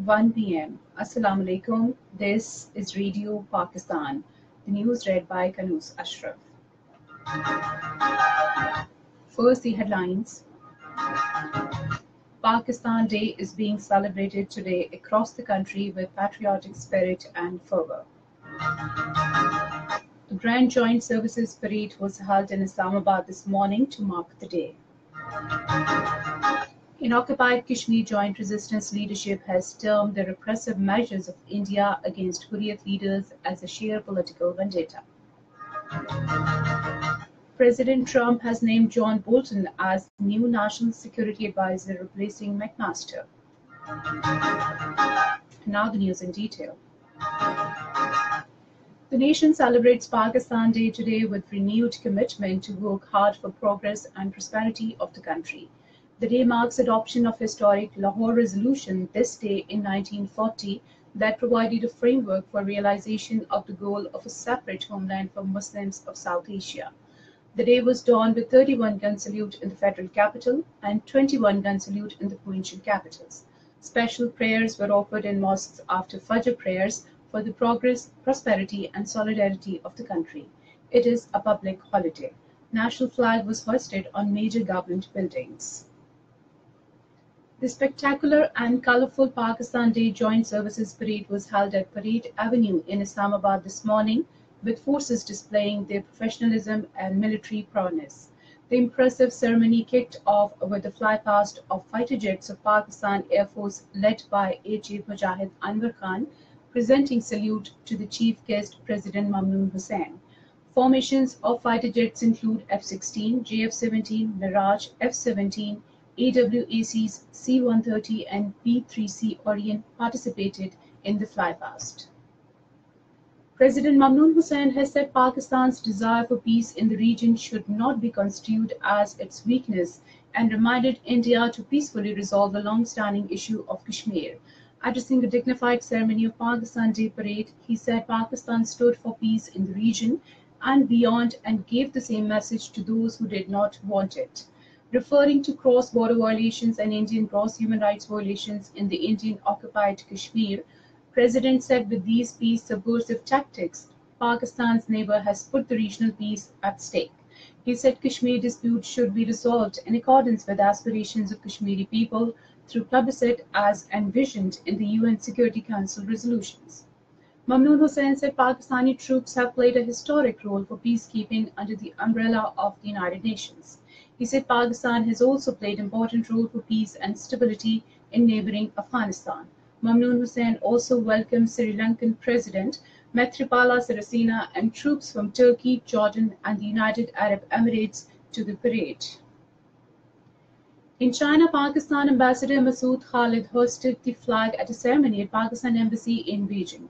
1 p.m. Assalamu alaikum. This is Radio Pakistan. The news read by Kanus Ashraf. First, the headlines. Pakistan Day is being celebrated today across the country with patriotic spirit and fervor. A Grand Joint Services Parade was held in Islamabad this morning to mark the day. In occupied Kashmir, Joint Resistance Leadership has termed the repressive measures of India against Hurriyat leaders as a sheer political vendetta. President Trump has named John Bolton as new National Security Advisor, replacing McMaster. Now the news in detail. The nation celebrates Pakistan Day today with renewed commitment to work hard for progress and prosperity of the country. The day marks adoption of historic Lahore Resolution this day in 1940 that provided a framework for realization of the goal of a separate homeland for Muslims of South Asia. The day was dawned with 31 gun salute in the federal capital and 21 gun salute in the provincial capitals. Special prayers were offered in mosques after Fajr prayers for the progress, prosperity and solidarity of the country. It is a public holiday. National flag was hoisted on major government buildings. The spectacular and colourful Pakistan Day Joint Services Parade was held at Parade Avenue in Islamabad this morning, with forces displaying their professionalism and military prowess. The impressive ceremony kicked off with the flypast of fighter jets of Pakistan Air Force led by Air Chief Mujahid Anwar Khan, presenting salute to the chief guest President Mamnoon Hussain. Formations of fighter jets include F-16, JF-17, Mirage, F-17, AWACS C-130 and P-3C Orion participated in the flypast. President Mamnoon Hussain has said Pakistan's desire for peace in the region should not be construed as its weakness and reminded India to peacefully resolve the long-standing issue of Kashmir. Addressing a dignified ceremony of Pakistan Day Parade, he said Pakistan stood for peace in the region and beyond and gave the same message to those who did not want it. Referring to cross-border violations and Indian gross human rights violations in the Indian-occupied Kashmir, President said with these peace subversive tactics, Pakistan's neighbor has put the regional peace at stake. He said Kashmir dispute should be resolved in accordance with aspirations of Kashmiri people through plebiscite as envisioned in the UN Security Council resolutions. Mamnoon Hussain said Pakistani troops have played a historic role for peacekeeping under the umbrella of the United Nations. He said Pakistan has also played an important role for peace and stability in neighbouring Afghanistan. Mamnoon Hussain also welcomed Sri Lankan President Maithripala Sirisena and troops from Turkey, Jordan and the United Arab Emirates to the parade. In China, Pakistan Ambassador Masood Khalid hosted the flag at a ceremony at Pakistan Embassy in Beijing.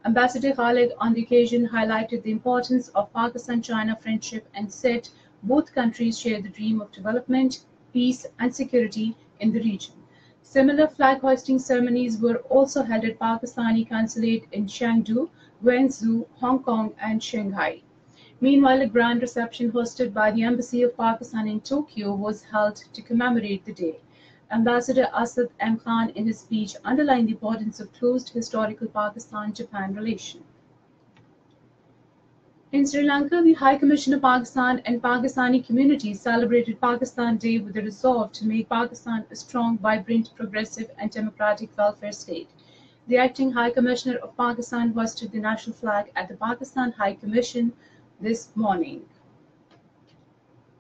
Ambassador Khalid on the occasion highlighted the importance of Pakistan-China friendship and said both countries share the dream of development, peace and security in the region. Similar flag hoisting ceremonies were also held at Pakistani consulate in Chengdu, Guangzhou, Hong Kong and Shanghai. Meanwhile, a grand reception hosted by the Embassy of Pakistan in Tokyo was held to commemorate the day. Ambassador Asad M. Khan in his speech underlined the importance of close historical Pakistan-Japan relation. In Sri Lanka, the High Commission of Pakistan and Pakistani communities celebrated Pakistan Day with a resolve to make Pakistan a strong, vibrant, progressive and democratic welfare state. The acting High Commissioner of Pakistan hoisted the national flag at the Pakistan High Commission this morning.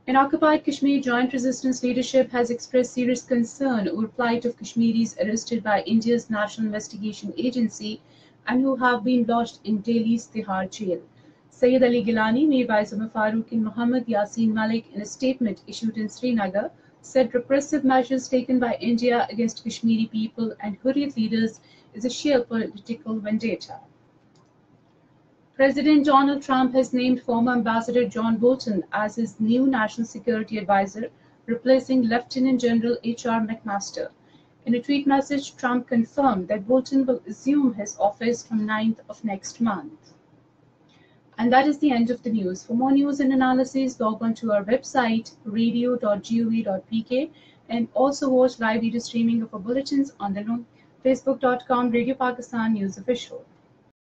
In occupied Kashmir, Joint Resistance Leadership has expressed serious concern over the plight of Kashmiris arrested by India's National Investigation Agency and who have been lodged in Delhi's Tihar jail. Sayyid Ali Gilani, Mir Wais Umar Farooq and Muhammad Yasin Malik, in a statement issued in Srinagar, said repressive measures taken by India against Kashmiri people and Hurriyat leaders is a sheer political vendetta. President Donald Trump has named former Ambassador John Bolton as his new National Security Advisor, replacing Lieutenant General H.R. McMaster. In a tweet message, Trump confirmed that Bolton will assume his office from 9th of next month. And that is the end of the news. For more news and analysis, log on to our website, radio.gov.pk, and also watch live video streaming of our bulletins on the Facebook.com Radio Pakistan News Official.